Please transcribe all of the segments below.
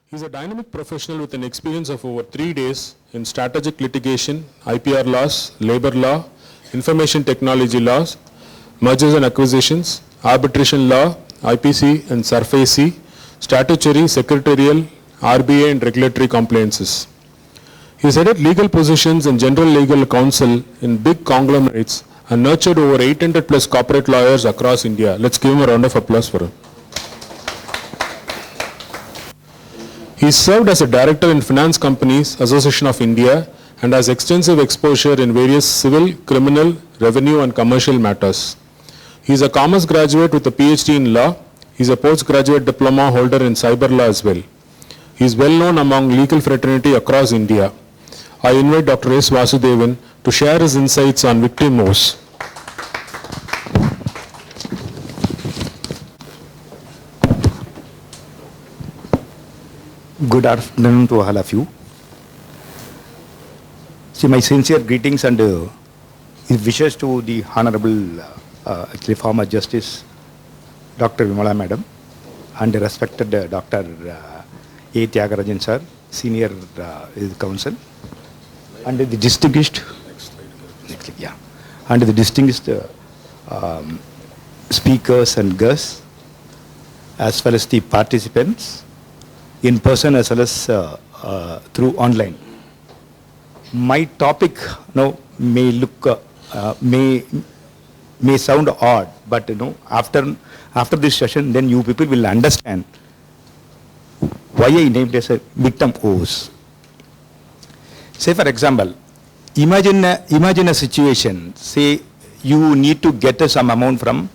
He is a dynamic professional with an experience of over 3 days in strategic litigation, IPR laws, labor law, information technology laws, mergers and acquisitions, arbitration law, IPC and SURFACE, statutory, secretarial, RBA and regulatory compliances. He has headed legal positions and general legal counsel in big conglomerates and nurtured over 800 plus corporate lawyers across India. Let's give him a round of applause for him. He served as a director in Finance Companies Association of India and has extensive exposure in various civil, criminal, revenue and commercial matters. He is a commerce graduate with a PhD in law. He is a postgraduate diploma holder in cyber law as well. He is well known among legal fraternity across India. I invite Dr. S. Vasudevan to share his insights on victim Woes. Good afternoon to all of you. See, my sincere greetings and wishes to the Honorable former Justice Dr. Vimala Madam and respected Dr. A. Tyagarajan Sir, Senior Counsel, and the distinguished speakers and guests, as well as the participants in person as well as through online. My topic may look may sound odd, but after this session, then you people will understand why I named as a victim Woes. Say for example, imagine a situation. Say you need to get some amount from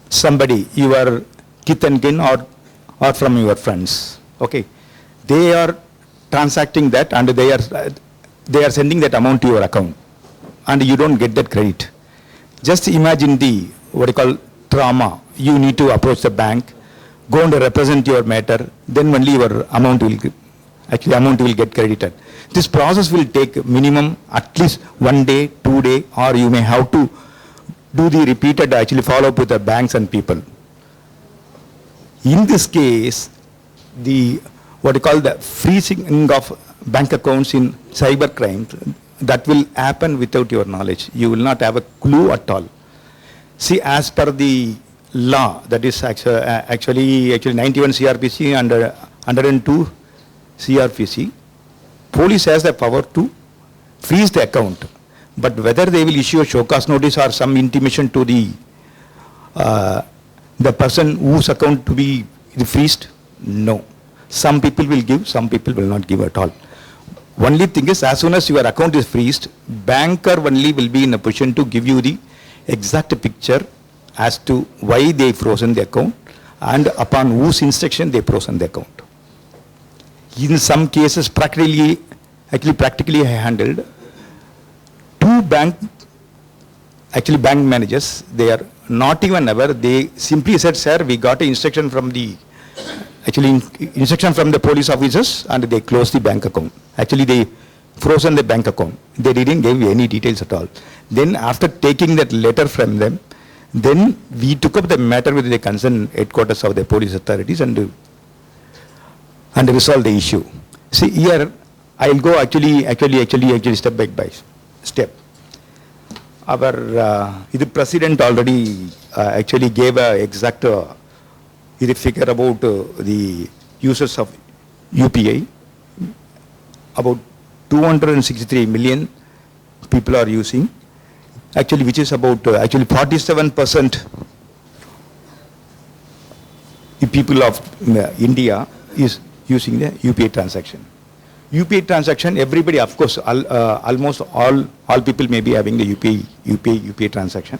somebody, your kith and kin or from your friends. Okay, they are transacting that and they are sending that amount to your account, and you don't get that credit. Just imagine the trauma. You need to approach the bank, go and represent your matter, then only your amount will get credited. This process will take minimum at least 1 day, 2 days, or you may have to do the repeated follow up with the banks and people. In this case, the freezing of bank accounts in cyber crimes, that will happen without your knowledge. You will not have a clue at all. See, as per the law, that is actually 91 CRPC and 102 CRPC, police has the power to freeze the account. But whether they will issue a show cause notice or some intimation to the person whose account to be freezed, no. Some people will give, some people will not give at all. Only thing is, as soon as your account is freezed, banker only will be in a position to give you the exact picture as to why they frozen the account and upon whose instruction they frozen the account. In some cases, practically I handled 2 bank managers. They are not even aware. They simply said, sir, we got an instruction from the police officers and they closed the bank account. Actually, they frozen the bank account. They didn't give any details at all. Then after taking that letter from them, then we took up the matter with the concerned headquarters of the police authorities and resolved the issue. See, here I'll go actually step by step. Our the president already gave a exact figure about the users of UPI. About 263 million people are using, which is about 47% the people of India is using the UPI transaction. UPI transaction, everybody, of course, almost all people may be having the UPI transaction,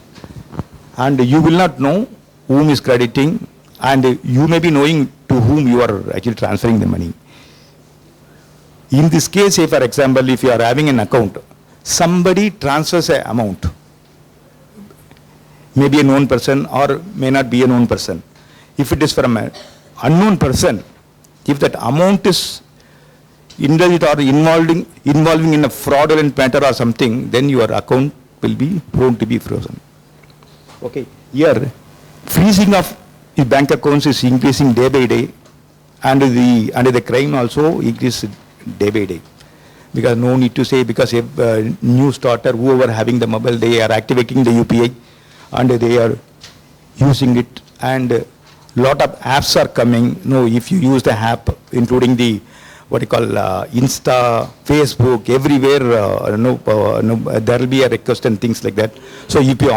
and you will not know whom is crediting, and you may be knowing to whom you are actually transferring the money. In this case, say for example, if you are having an account, somebody transfers an amount, maybe a known person or may not be a known person. If it is from an unknown person, if that amount is indulged or involving in a fraudulent matter or something, then your account will be prone to be frozen. Okay, here freezing of the bank accounts is increasing day by day, and the crime also increases day by day. Because no need to say, because if new starter, whoever having the mobile, they are activating the UPI and they are using it, and lot of apps are coming. No, if you use the app, including the what you call Insta, Facebook, everywhere, there will be a request and things like that. So if you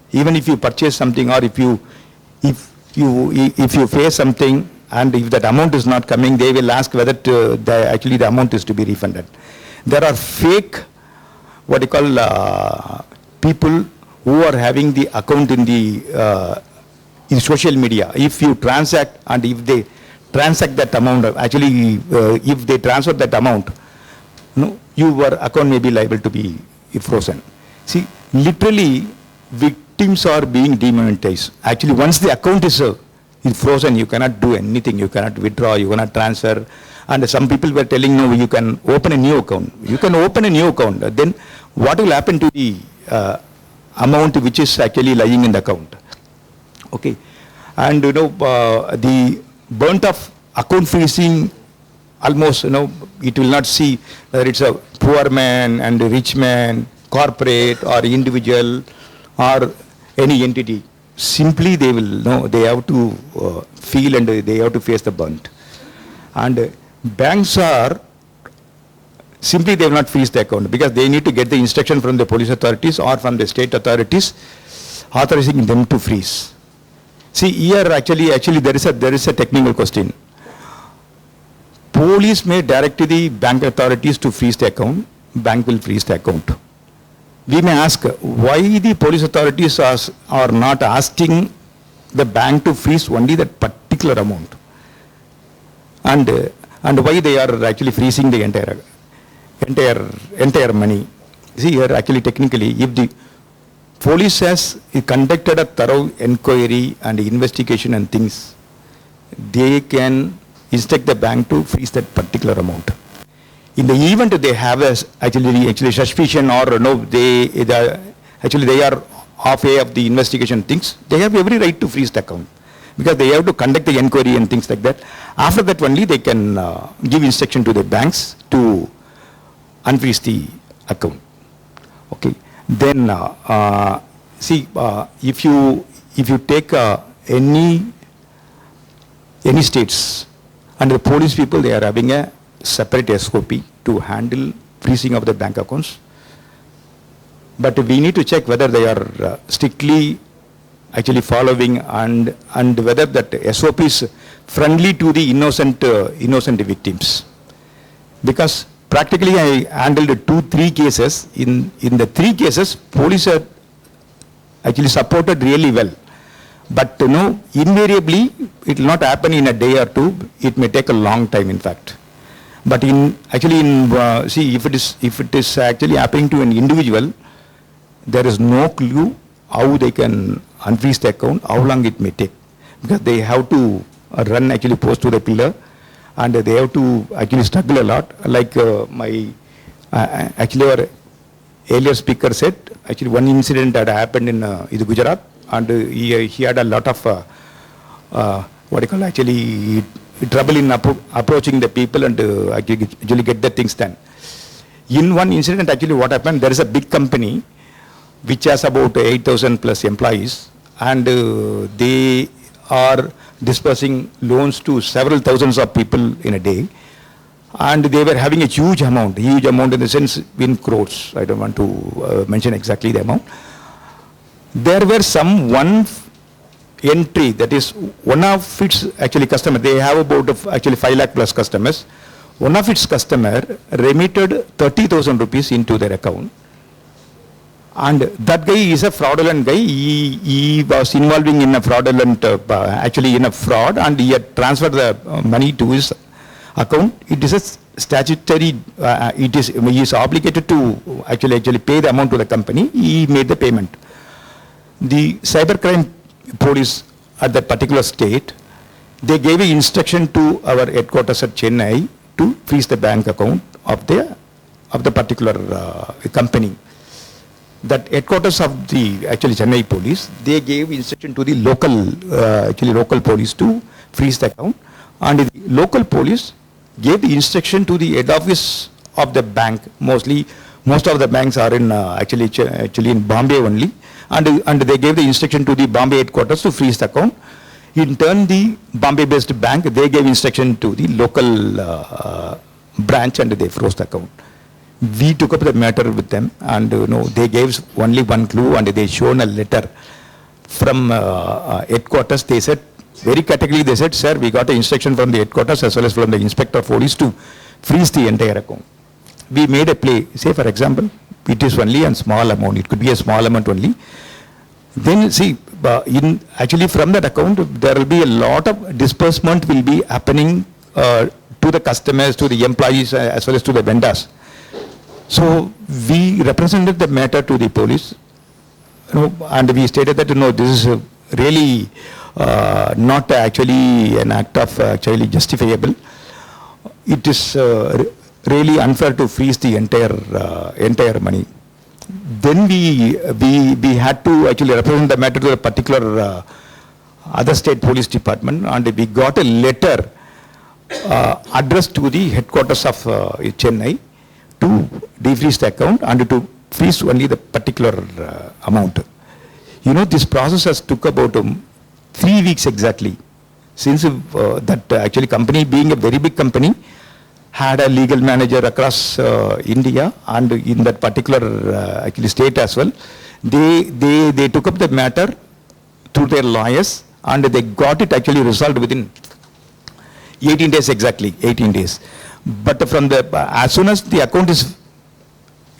even if you purchase something, or if you face something, and if that amount is not coming, they will ask whether actually the amount is to be refunded. There are fake, what you call, people who are having the account in the in social media. If you transact, and if they transact that amount, actually if they transfer that amount, your account may be liable to be frozen. See, literally victims are being demonetized. Actually, once the account is frozen, you cannot do anything, you cannot withdraw, you cannot transfer. And some people were telling, no, you can open a new account. You can open a new account. Then what will happen to the amount which is actually lying in the account? Okay. And the burnt of account freezing, almost, it will not see whether it's a poor man and a rich man, corporate or individual or any entity. Simply they will know, they have to feel and they have to face the burnt. And banks are, simply they will not freeze the account, because they need to get the instruction from the police authorities or from the state authorities authorizing them to freeze. See, here actually there is a technical question. Police may direct the bank authorities to freeze the account, bank will freeze the account. We may ask why the police authorities are not asking the bank to freeze only that particular amount, and why they are actually freezing the entire money. See, here actually technically, if the police has conducted a thorough inquiry and investigation and things, they can instruct the bank to freeze that particular amount. In the event they have actually suspicion, or no, they are halfway of the investigation things, they have every right to freeze the account, because they have to conduct the inquiry and things like that. After that only they can give instruction to the banks to unfreeze the account. Okay. Then see, if you take any states, and the police people, they are having a separate SOP to handle freezing of the bank accounts. But we need to check whether they are strictly actually following, and whether that SOP is friendly to the innocent victims. Because practically I handled 2-3 cases. In the 3 cases, police are actually supported really well. But invariably it will not happen in a day or two. It may take a long time, in fact. But see, if it is actually happening to an individual, there is no clue how they can unfreeze the account, how long it may take, because they have to run actually post to the pillar, and they have to actually struggle a lot. Like actually our earlier speaker said, actually one incident that happened in Gujarat, and he had a lot of trouble in approaching the people and actually get the things done. In one incident, actually what happened, there is a big company which has about 8,000 plus employees, and they are dispersing loans to several thousands of people in a day, and they were having a huge amount in the sense in crores. I don't want to mention exactly the amount. There were one entry, that is one of its actually customer, they have about actually 5 lakh plus customers. One of its customer remitted 30,000 rupees into their account, and that guy is a fraudulent guy. He was involving in a fraudulent, in a fraud, and he had transferred the money to his account. It is a statutory, he is obligated to actually pay the amount to the company. He made the payment. The cybercrime police at that particular state, they gave an instruction to our headquarters at Chennai to freeze the bank account of the particular company. That headquarters of the Chennai police, they gave instruction to the local police to freeze the account. and the local police gave the instruction to the head office of the bank. Most of the banks are in actually in Bombay only, and they gave the instruction to the Bombay headquarters to freeze the account. In turn, the Bombay-based bank, they gave instruction to the local branch, and they froze the account. We took up the matter with them, and they gave only one clue, and they shown a letter from headquarters. They said, very categorically, they said, sir, we got an instruction from the headquarters as well as from the inspector of police to freeze the entire account. We made a play. Say, for example, it is only a small amount. It could be a small amount only. Then see, actually from that account, there will be a lot of disbursement will be happening to the customers, to the employees, as well as to the vendors. So we represented the matter to the police, and we stated that this is really not actually an act of actually justifiable. It is really unfair to freeze the entire money. Then we had to actually represent the matter to a particular other state police department, and we got a letter addressed to the headquarters of Chennai to defreeze the account and to freeze only the particular amount. This process has took about 3 weeks exactly, since that actually company, being a very big company, had a legal manager across India, and in that particular actually state as well. They took up the matter through their lawyers, and they got it actually resolved within 18 days exactly, 18 days. But from the, as soon as the account is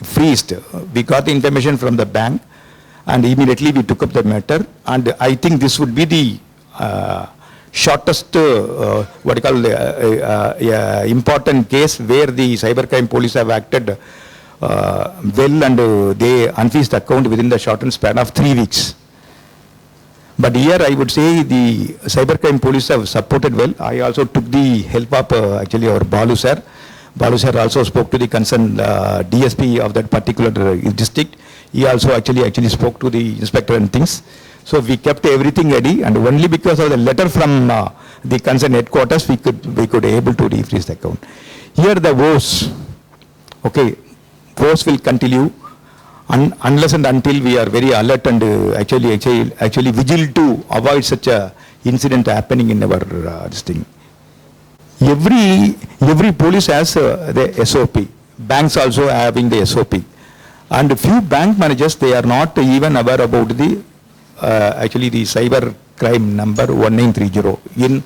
freezed, we got the information from the bank, and immediately we took up the matter, and I think this would be the shortest, important case where the cybercrime police have acted well, and they unfreezed the account within the shortened span of 3 weeks. But here I would say the cybercrime police have supported well. I also took the help of actually our Balu sir. Balu sir also spoke to the concerned DSP of that particular district. He also actually spoke to the inspector and things. So we kept everything ready, and only because of the letter from the concerned headquarters we could able to defreeze the account. Here the Woes, Woes will continue unless and until we are very alert and actually vigilant to avoid such a incident happening in our this thing. Every police has the SOP. Banks also having the SOP, and a few bank managers, they are not even aware about the actually the cyber crime number 1930. In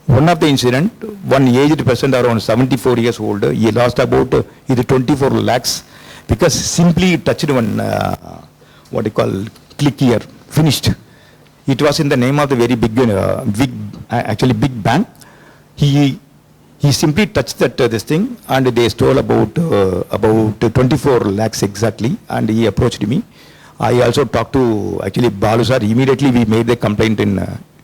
one of the incident, one aged person around 74 years old, he lost about 24 lakhs because simply touched one click here, finished. It was in the name of the very big big bank. He simply touched that this thing, and they stole about 24 lakhs exactly, and he approached me. I also talked to actually Balu sir. Immediately we made the complaint in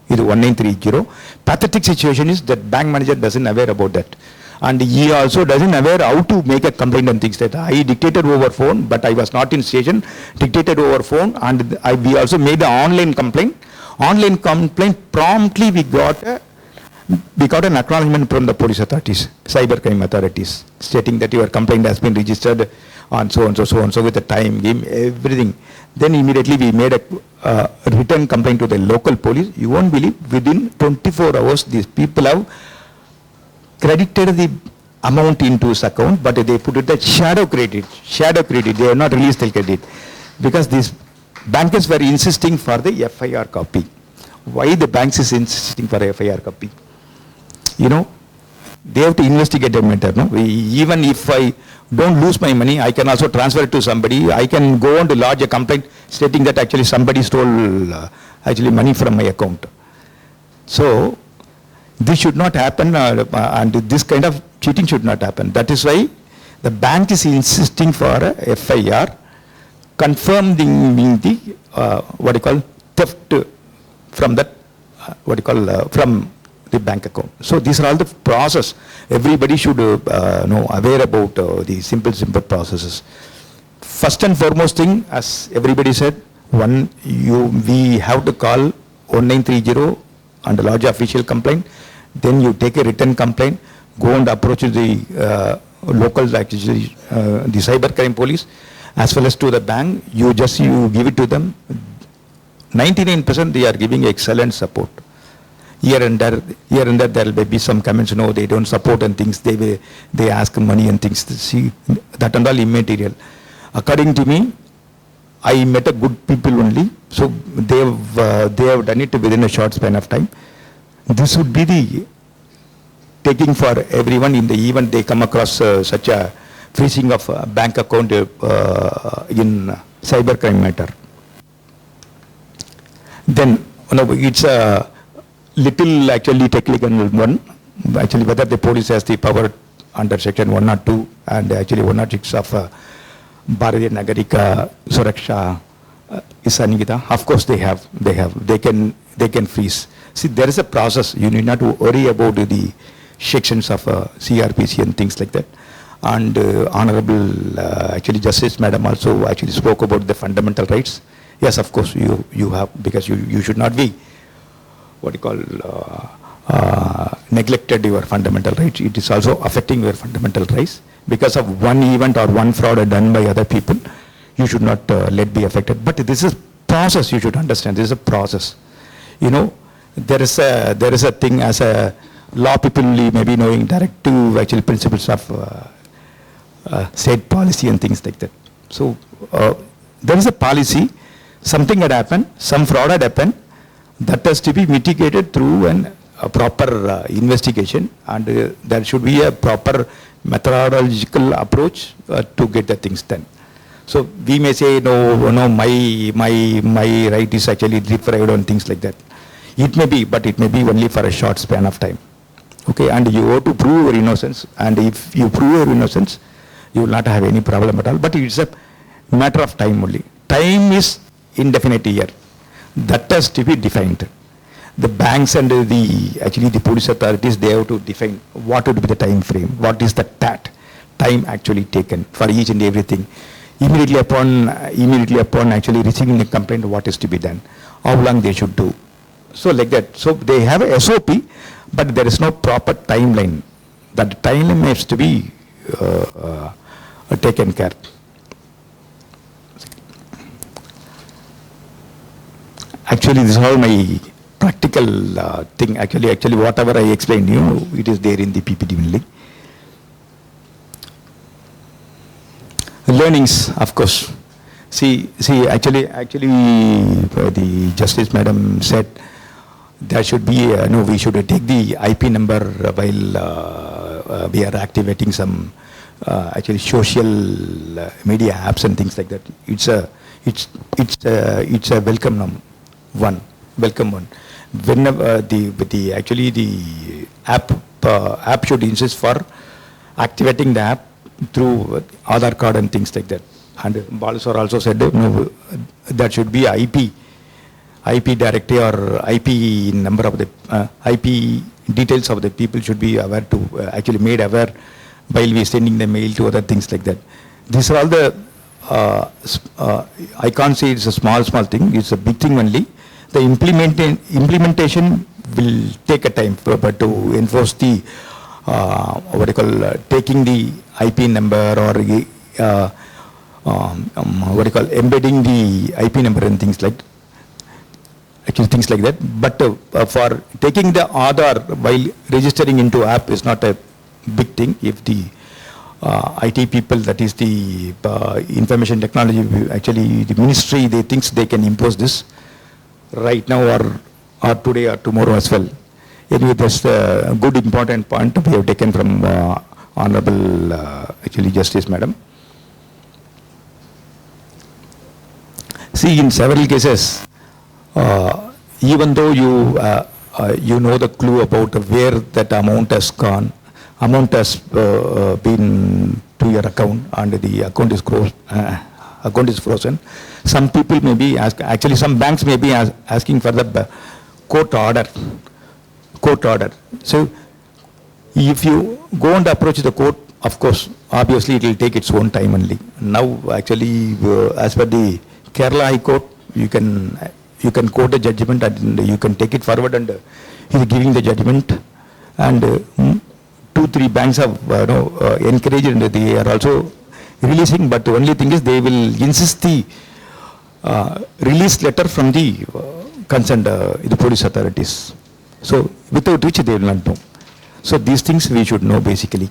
1930. Pathetic situation is that bank manager doesn't aware about that, and he also doesn't aware how to make a complaint and things like that. I dictated over phone, but I was not in station. Dictated over phone, and we also made the online complaint. Online complaint, promptly we got an acknowledgement from the police authorities, cybercrime authorities, stating that your complaint has been registered on so and so with the time, game, everything. Then immediately we made a written complaint to the local police. You won't believe, within 24 hours these people have credited the amount into his account, but they put it as shadow credit. They have not released the credit because these bankers were insisting for the FIR copy. Why the banks is insisting for a FIR copy? They have to investigate the matter. Even if I don't lose my money, I can also transfer it to somebody. I can go on to lodge a complaint stating that actually somebody stole money from my account. So this should not happen, and this kind of cheating should not happen. That is why the bank is insisting for a FIR, confirming the theft from that from the bank account. So these are all the process. Everybody should know, aware about the simple processes. First and foremost thing, as everybody said, we have to call 1930 and lodge official complaint. then you take a written complaint, go and approach the local, actually, the cybercrime police, as well as to the bank. You give it to them. 99% they are giving excellent support. Here and there there will be some comments, no, they don't support and things, they ask money and things. See, that and all immaterial. According to me, I met a good people only, so they have done it within a short span of time. This would be the taking for everyone in the event they come across such a freezing of a bank account in cybercrime matter. Then, it's a little actually technical one. Actually, whether the police has the power under section 102 and actually 106 of Bharatiya Nagarika Suraksha Isanigita. Of course, they have. They can freeze. See, there is a process. You need not to worry about the sections of CRPC and things like that. And Honorable actually Justice Madam also actually spoke about the fundamental rights. Yes, of course, you have, because you should not be neglected your fundamental rights. It is also affecting your fundamental rights. Because of one event or one fraud done by other people, you should not let be affected. But this is process, you should understand. This is a process. There is a thing as a law people may be knowing directive actually principles of state policy and things like that. So there is a policy, something had happened, some fraud had happened, that has to be mitigated through a proper investigation, and there should be a proper methodological approach to get the things done. So we may say, no, my right is actually deprived and things like that. It may be, but it may be only for a short span of time. Okay, and you have to prove your innocence, and if you prove your innocence, you will not have any problem at all. But it's a matter of time only. Time is indefinite here. That has to be defined. The banks and the police authorities, they have to define what would be the time frame, what is the time actually taken for each and everything. Immediately upon actually receiving the complaint, what is to be done, how long they should do. So like that. So they have a SOP, but there is no proper timeline. That timeline has to be taken care. Actually, this is all my practical thing. Actually, whatever I explained, it is there in the PPT only. Learnings, of course. See, actually, the Justice Madam said there should be, we should take the IP number while we are activating some actually social media apps and things like that. It's a welcome one. Whenever the app should insist for activating the app through Aadhaar card and things like that. And Balasar also said that should be IP directory or IP number of the IP details of the people should be aware to actually made aware while we sending the mail to other things like that. These are all the I can't say it's a small thing. It's a big thing only. The implementation will take a time, but to enforce the taking the IP number or embedding the IP number and things like that. But for taking the Aadhaar while registering into app is not a big thing. If the IT people, that is the information technology, actually the ministry, they thinks they can impose this right now or today or tomorrow as well. Anyway, that's a good important point we have taken from Honorable actually Justice Madam. See, in several cases, even though you know the clue about where that amount has gone, amount has been to your account and the account is frozen. Some people may be actually some banks may be asking for the court order. So if you go and approach the court, of course, obviously it will take its own time only. Now actually as per the Kerala High Court, you can quote a judgment and you can take it forward and he is giving the judgment and 2-3 banks have encouraged, and they are also releasing, but the only thing is they will insist the release letter from the concerned the police authorities. So without which they will not know. So these things we should know basically.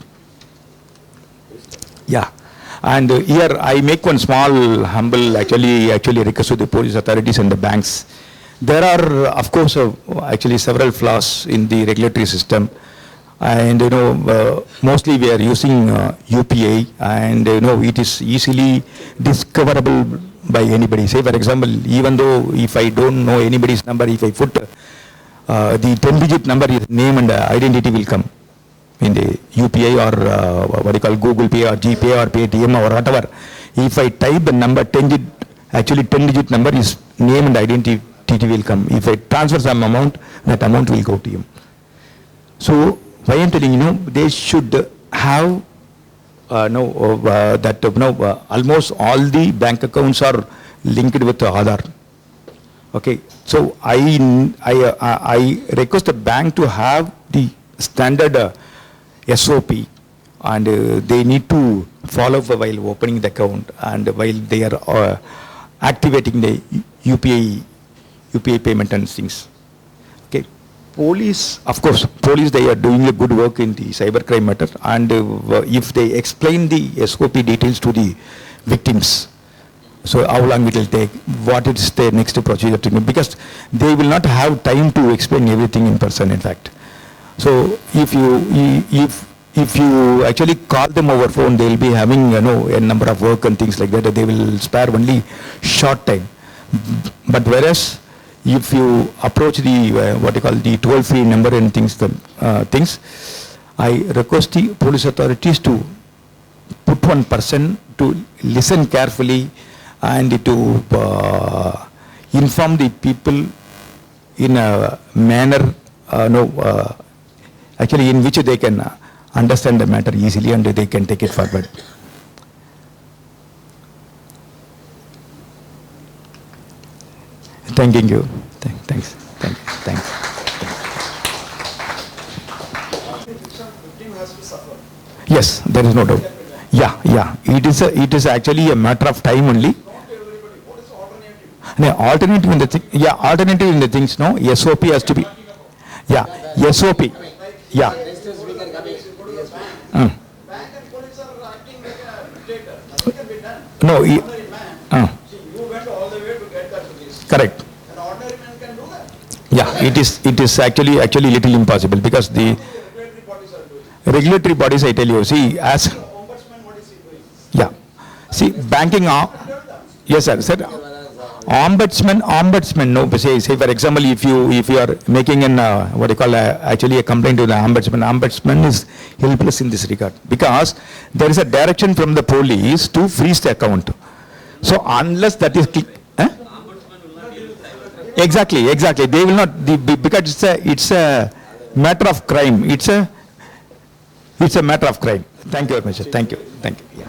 Yeah. And here I make one small humble actually request to the police authorities and the banks. There are of course actually several flaws in the regulatory system, and mostly we are using UPI, and it is easily discoverable by anybody. Say for example, even though if I don't know anybody's number, if I put the 10-digit number, his name and identity will come in the UPI or what you call Google Pay or GPay or Paytm or whatever. If I type the number 10-digit number, his name and identity will come. If I transfer some amount, that amount will go to him. So why I'm telling they should have almost all the bank accounts are linked with Aadhaar. Okay, so I request the bank to have the standard SOP, and they need to follow while opening the account and while they are activating the UPI payment and things. Okay, police, of course, they are doing a good work in the cybercrime matter, and if they explain the SOP details to the victims, so how long it will take, what is the next procedure to do, because they will not have time to explain everything in person, in fact. So if you actually call them over phone, they will be having a number of work and things like that. They will spare only short time. But whereas if you approach the what you call the toll-free number and things, I request the police authorities to put one person to listen carefully and to inform the people in a manner actually in which they can understand the matter easily and they can take it forward. Thanking you. Thanks. Yes, there is no doubt. Yeah. It is actually a matter of time only. No, alternative in the thing. Yeah, alternative in the things. No, SOP has to be. Yeah, SOP. Yeah. No. You went all the way to get that release. Correct. An ordinary man can do that. Yeah, it is actually little impossible, because the Regulatory bodies are doing. regulatory bodies, I tell you, see, as So ombudsman, what is he doing? yeah, see, banking. Yes, sir. Ombudsman. No, say for example, if you are making an what you call actually a complaint to the ombudsman is helpless in this regard, because there is a direction from the police to freeze the account. So unless that is exactly, they will not, because it's a matter of crime. It's a matter of crime. Thank you very much, sir. Thank you. Yeah.